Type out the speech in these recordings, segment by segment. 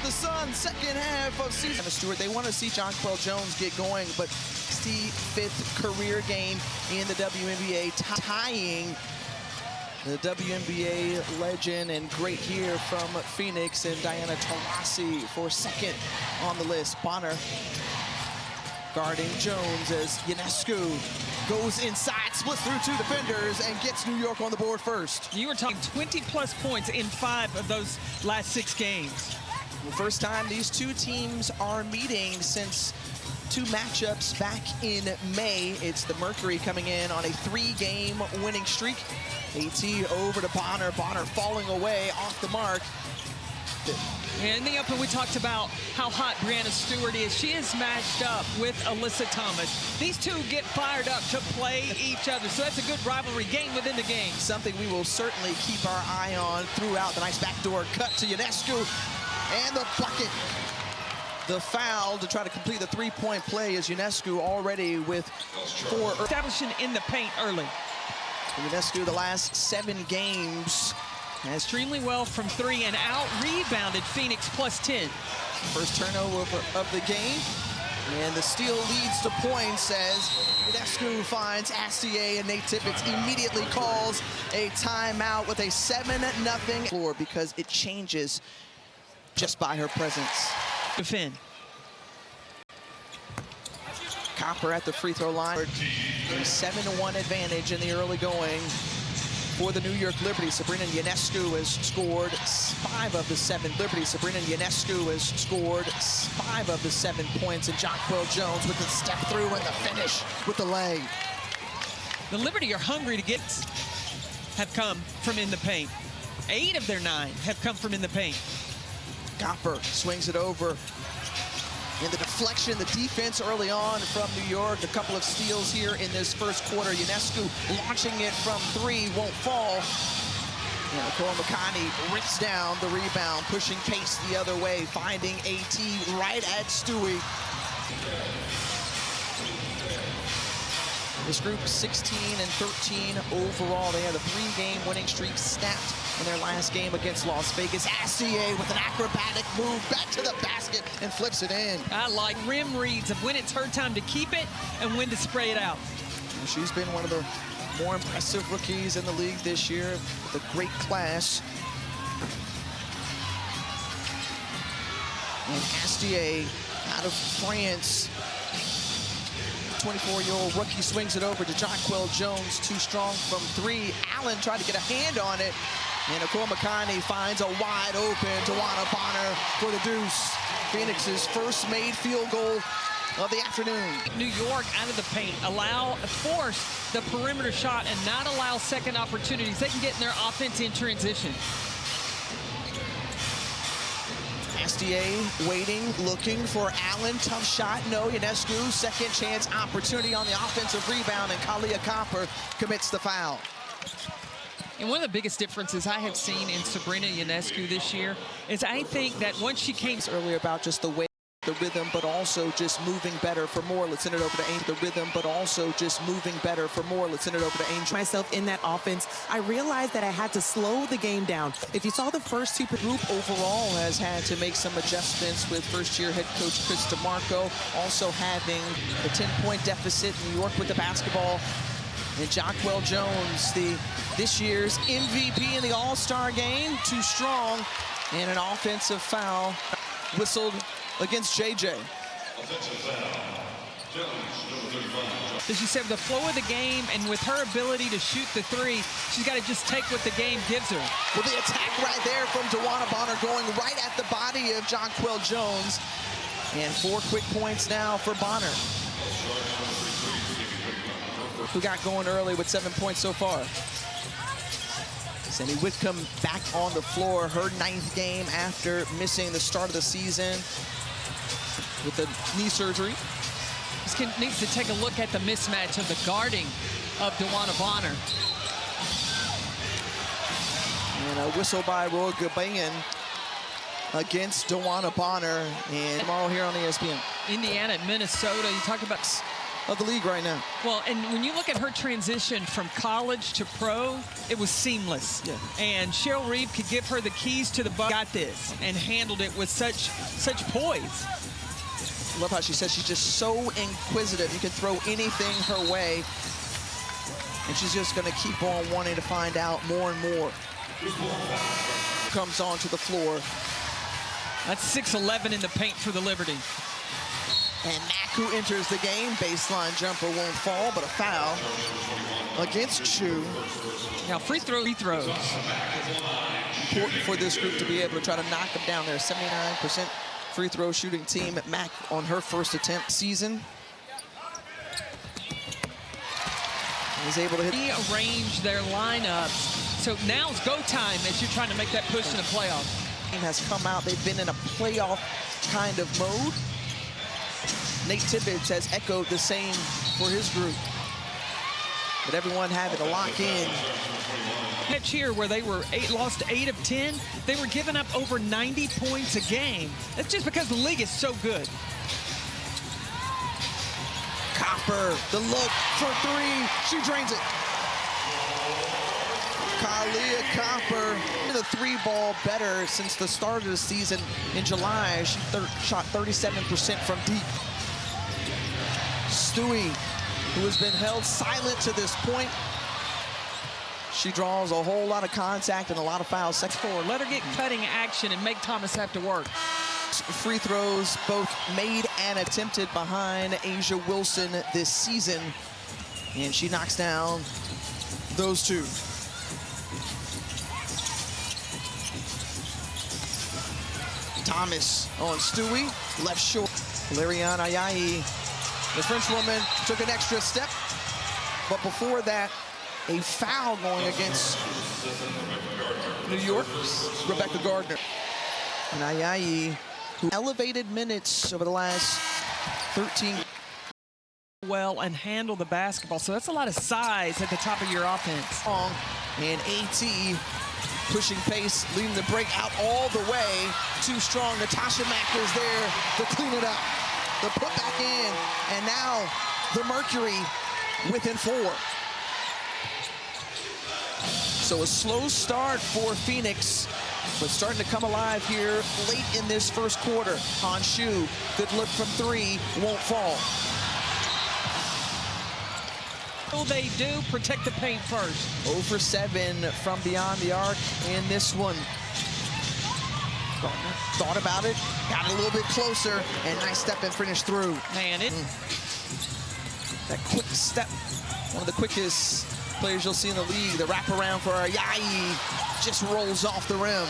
the Sun, second half of season. Stewart, they want to see Jonquel Jones get going, but 65th career game in the WNBA, tying the WNBA legend and great here from Phoenix, and Diana Taurasi for second on the list. Bonner guarding Jones as Ionescu goes inside, splits through two defenders, and gets New York on the board first. You were talking 20-plus points in 5 of those last 6 games. The first time these two teams are meeting since 2 matchups back in May. It's the Mercury coming in on a 3-game winning streak. AT over to Bonner. Bonner falling away off the mark. In the open, we talked about how hot Breanna Stewart is. She is matched up with Alyssa Thomas. These two get fired up to play each other, so that's a good rivalry game within the game. Something we will certainly keep our eye on throughout. The nice backdoor cut to Ionescu, and the bucket. The foul to try to complete the 3-point play is Ionescu already with 4. Establishing in the paint early. Ionescu, the last 7 games, has extremely well from 3 and out-rebounded Phoenix plus 10. First turnover of the game, and the steal leads to points as Ionescu finds Astier, and Nate Tippett immediately calls a timeout with a 7-0 floor because it changes just by her presence. Defend. Copper at the free throw line. A 7-1 advantage in the early going for the New York Liberty. Sabrina Ionescu has scored 5 of the 7. Sabrina Ionescu has scored 5 of the 7 points, and Jonquel Jones with the step through and the finish with the leg. The Liberty are hungry to get, have come from in the paint. 8 of their 9 have come from in the paint. Copper swings it over. And the deflection, the defense early on from New York. A couple of steals here in this first quarter. Ionescu launching it from 3, won't fall. And Nicole McConney rips down the rebound, pushing pace the other way, finding AT right at Stewie. This group 16-13 overall. They had a 3-game winning streak snapped in their last game against Las Vegas. Astier with an acrobatic move back to the basket and flips it in. I like rim reads of when it's her time to keep it and when to spray it out. She's been one of the more impressive rookies in the league this year with a great class. And Astier out of France. 24-year-old rookie swings it over to Jonquel Jones, too strong from 3. Allen tried to get a hand on it, and Nicole McConney finds a wide open Tawana Bonner for the deuce. Phoenix's first made field goal of the afternoon. New York out of the paint, force the perimeter shot and not allow second opportunities. They can get in their offense in transition. Astier waiting, looking for Allen. Tough shot, no. Ionescu, second chance opportunity on the offensive rebound, and Kalia Copper commits the foul. And one of the biggest differences I have seen in Sabrina Ionescu this year is I think that once she came earlier about just the way, the rhythm, but also just moving better for more. Let's send it over to Angel. The rhythm, but also just moving better for more. Let's send it over to Angel. Myself in that offense, I realized that I had to slow the game down. If you saw the first 2 group overall has had to make some adjustments with first-year head coach Chris DeMarco, also having a 10-point deficit in New York with the basketball. And Jonquel Jones, this year's MVP in the All-Star game, too strong, and an offensive foul whistled against JJ. As you said, the flow of the game and with her ability to shoot the 3, she's got to just take what the game gives her. Well, the attack right there from Tawana Bonner going right at the body of Jonquel Jones. And 4 quick points now for Bonner, who got going early with 7 points so far. Sandy Whitcomb back on the floor, her 9th game after missing the start of the season with the knee surgery. This needs to take a look at the mismatch of the guarding of Tawana Bonner. And a whistle by Roy Gabayan against Tawana Bonner. And tomorrow here on ESPN. Indiana at Minnesota, you talk about of the league right now. Well, and when you look at her transition from college to pro, it was seamless. Yeah. And Cheryl Reeve could give her the keys to the bus, got this, and handled it with such poise. I love how she says she's just so inquisitive. You can throw anything her way, and she's just going to keep on wanting to find out more and more. Comes onto the floor. That's 6'11" in the paint for the Liberty. And Mack, who enters the game, baseline jumper won't fall, but a foul against Chu. Now free throws. Important for this group to be able to try to knock them down. They're 79% free throw shooting team. Mack on her first attempt season. Is able to hit. Rearrange their lineups. So now it's go time as you're trying to make that push in the playoffs. Team has come out. They've been in a playoff kind of mode. Nate Tibbetts has echoed the same for his group. But everyone having to lock in. Match here where they were lost 8 of 10, they were giving up over 90 points a game. That's just because the league is so good. Copper, the look for three. She drains it. Kalia Copper, the three ball better since the start of the season in July. She shot 37% from deep. Stewie, who has been held silent to this point. She draws a whole lot of contact and a lot of fouls. 6-4. Let her get cutting action and make Thomas have to work. Free throws both made and attempted behind Asia Wilson this season. And she knocks down those two. Thomas on Stewie, left short. Larian Ayayi, the French woman, took an extra step. But before that, a foul going against New York's Rebecca Gardner. And Ayayi, who elevated minutes over the last 13. Well, and handle the basketball. So that's a lot of size at the top of your offense. And AT pushing pace, leading the break out all the way. Too strong. Natasha Mack is there to clean it up. The put back in, and now the Mercury within 4. So a slow start for Phoenix, but starting to come alive here late in this first quarter. Han Shu, good look from 3, won't fall. They do protect the paint first. 0 for 7 from beyond the arc in this one. Thought about it, got a little bit closer, and nice step and finish through. Man, That quick step, one of the quickest players you'll see in the league. The wraparound for Ayayi just rolls off the rim.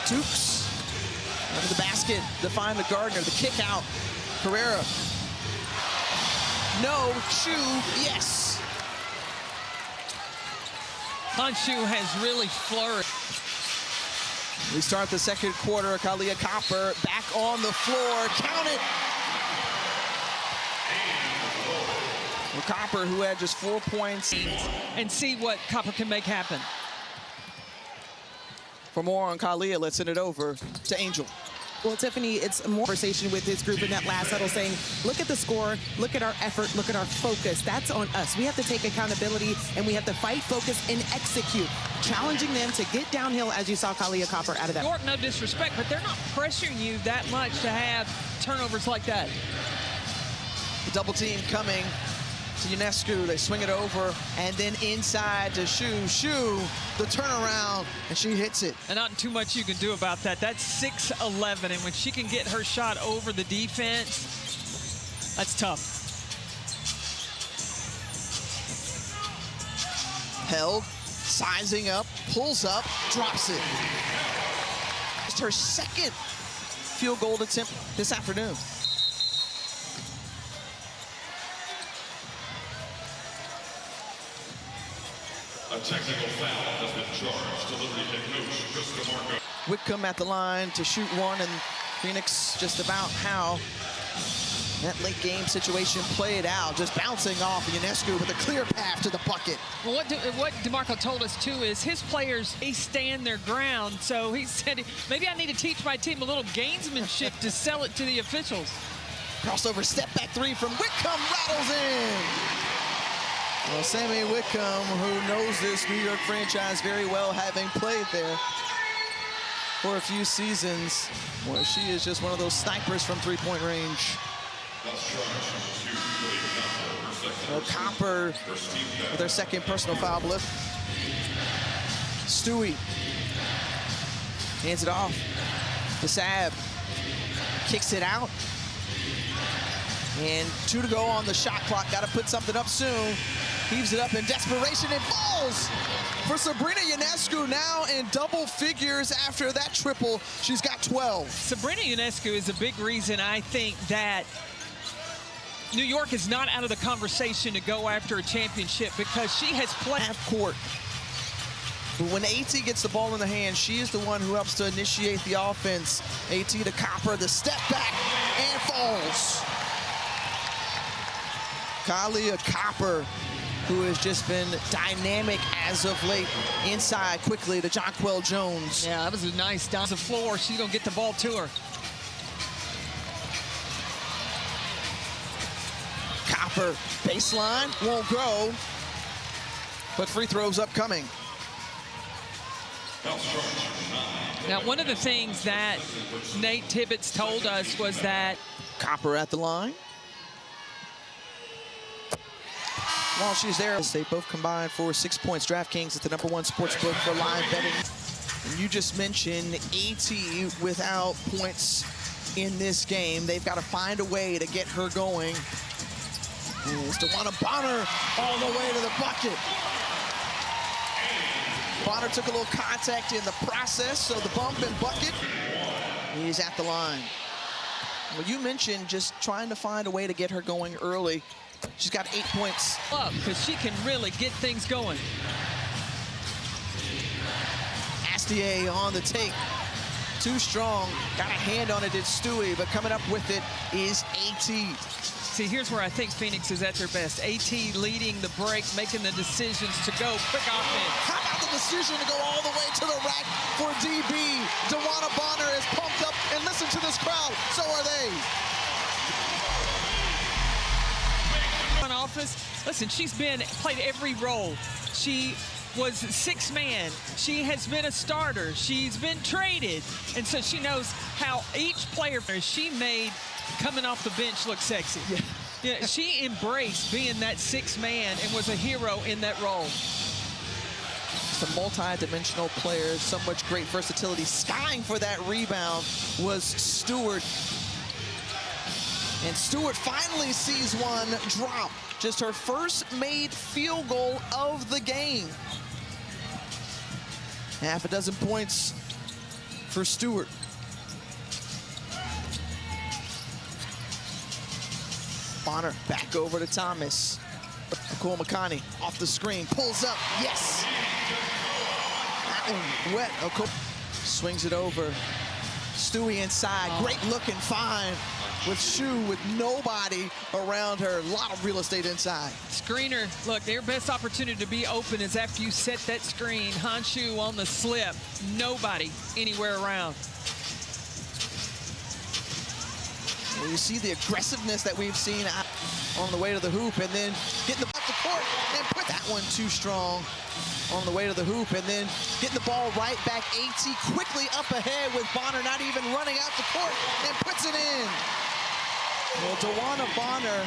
Tukes under the basket to find the Gardner. The kick out. Carrera. No. Chu. Yes. Han Shu has really flourished. We start the second quarter. Kalia Copper back on the floor. Count it. Well, Copper, who had just 4 points. And see what Copper can make happen. For more on Kalia, let's send it over to Angel. Well, Tiffany, it's more conversation with his group in that last huddle saying, look at the score, look at our effort, look at our focus. That's on us. We have to take accountability, and we have to fight, focus, and execute. Challenging them to get downhill, as you saw Kalia Copper out of that. York, no disrespect, but they're not pressuring you that much to have turnovers like that. The double team coming to Ionescu. They swing it over, and then inside to Shu. Shu, the turnaround, and she hits it. And not too much you can do about that. That's 6'11", and when she can get her shot over the defense, that's tough. Held, sizing up, pulls up, drops it. It's her second field goal attempt this afternoon. A technical foul has been charged to Liberty head coach Chris DeMarco. Wickham at the line to shoot one, and Phoenix just about how That late game situation played out, just bouncing off Ionescu with a clear path to the bucket. Well, what DeMarco told us, too, is his players, they stand their ground. So he said, maybe I need to teach my team a little gamesmanship to sell it to the officials. Crossover step back three from Whitcomb, rattles in. Well, Sammy Whitcomb, who knows this New York franchise very well, having played there for a few seasons, where she is just one of those snipers from three-point range. Well, Copper with her second personal foul blip. Stewie hands it off to Sab. Kicks it out. And 2 to go on the shot clock. Got to put something up soon. Heaves it up in desperation and falls for Sabrina Ionescu, now in double figures after that triple. She's got 12. Sabrina Ionescu is a big reason, I think, that New York is not out of the conversation to go after a championship, because she has played half court. But when AT gets the ball in the hand, she is the one who helps to initiate the offense. AT to Copper, the step back, and falls. Kalia Copper, who has just been dynamic as of late. Inside quickly to Jonquel Jones. Yeah, that was a nice down the floor. She's going to get the ball to her. Copper, baseline, won't go, but free throws upcoming. Now, one of the things that Nate Tibbetts told us was that Copper at the line. While she's there, they both combined for 6 points. DraftKings is the #1 sportsbook for live betting. And you just mentioned AT without points in this game. They've got to find a way to get her going. It's DeWanna Bonner all the way to the bucket. Bonner took a little contact in the process, so the bump and bucket is at the line. Well, you mentioned just trying to find a way to get her going early. She's got 8 points. Because she can really get things going. Astier on the take. Too strong. Got a hand on it, it's Stewie, but coming up with it is AT. See, here's where I think Phoenix is at their best. AT leading the break, making the decisions to go quick offense. How about the decision to go all the way to the rack for DB? DeWanna Bonner is pumped up, and listen to this crowd. So are they. On offense, listen, she's played every role. She was 6-man. She has been a starter. She's been traded. And so she knows how each player she made coming off the bench look sexy. Yeah, she embraced being that 6-man and was a hero in that role. Just a multi-dimensional player, so much great versatility. Skying for that rebound was Stewart. And Stewart finally sees one drop. Just her first made field goal of the game. Half a dozen points for Stewart. Bonner back over to Thomas. Nicole McConney off the screen, pulls up, yes! That one wet. O'Connor swings it over. Stewie inside, great looking find with Shu with nobody around her. A lot of real estate inside. Screener, look, their best opportunity to be open is after you set that screen. Hanshu on the slip, nobody anywhere around. Well, you see the aggressiveness that we've seen on the way to the hoop, and then getting the ball to court and put that one too strong on the way to the hoop, and then getting the ball right back. AT quickly up ahead with Bonner not even running out the court, and puts it in. Well, DeWanna Bonner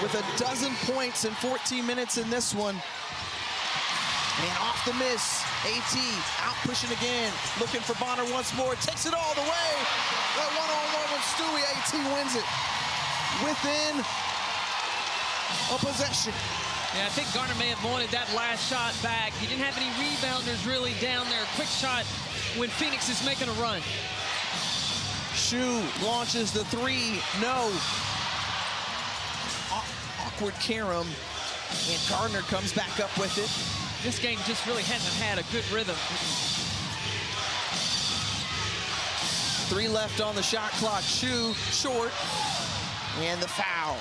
with a dozen points in 14 minutes in this one. And off the miss, AT out pushing again, looking for Bonner once more, takes it all the way. That one-on-one with Stewie, AT wins it within a possession. Yeah, I think Garner may have wanted that last shot back. He didn't have any rebounders really down there. Quick shot when Phoenix is making a run. Shu launches the three, no. Awkward carom, and Gardner comes back up with it. This game just really hasn't had a good rhythm. 3 left on the shot clock. Shu short. And the foul.